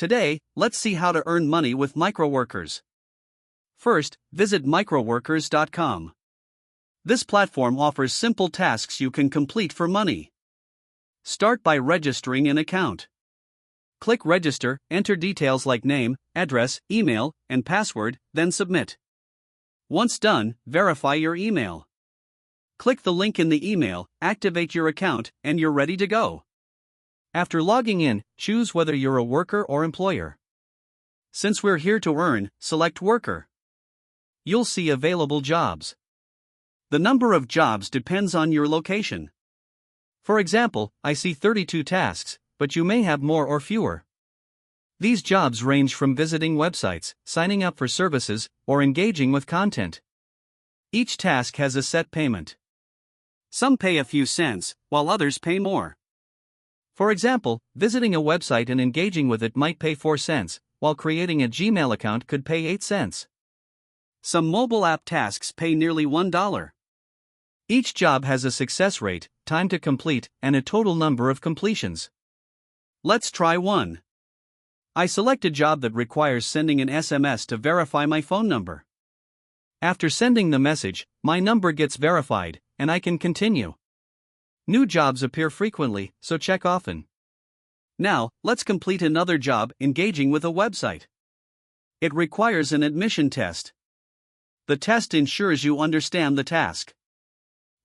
Today, let's see how to earn money with Microworkers. First, visit microworkers.com. This platform offers simple tasks you can complete for money. Start by registering an account. Click Register, enter details like name, address, email, and password, then submit. Once done, verify your email. Click the link in the email, activate your account, and you're ready to go. After logging in, choose whether you're a worker or employer. Since we're here to earn, select Worker. You'll see available jobs. The number of jobs depends on your location. For example, I see 32 tasks, but you may have more or fewer. These jobs range from visiting websites, signing up for services, or engaging with content. Each task has a set payment. Some pay a few cents, while others pay more. For example, visiting a website and engaging with it might pay 4 cents, while creating a Gmail account could pay 8 cents. Some mobile app tasks pay nearly $1. Each job has a success rate, time to complete, and a total number of completions. Let's try one. I select a job that requires sending an SMS to verify my phone number. After sending the message, my number gets verified, and I can continue. New jobs appear frequently, so check often. Now, let's complete another job, engaging with a website. It requires an admission test. The test ensures you understand the task.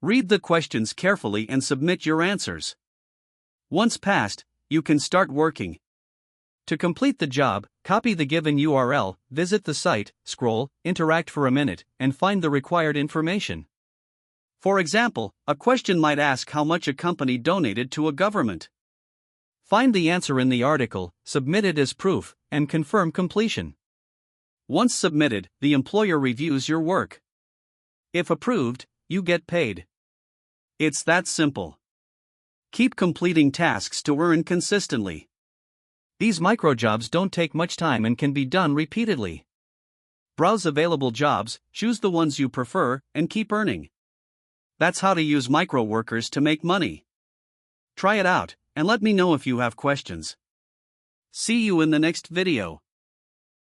Read the questions carefully and submit your answers. Once passed, you can start working. To complete the job, copy the given URL, visit the site, scroll, interact for a minute, and find the required information. For example, a question might ask how much a company donated to a government. Find the answer in the article, submit it as proof, and confirm completion. Once submitted, the employer reviews your work. If approved, you get paid. It's that simple. Keep completing tasks to earn consistently. These microjobs don't take much time and can be done repeatedly. Browse available jobs, choose the ones you prefer, and keep earning. That's how to use Microworkers to make money. Try it out, and let me know if you have questions. See you in the next video.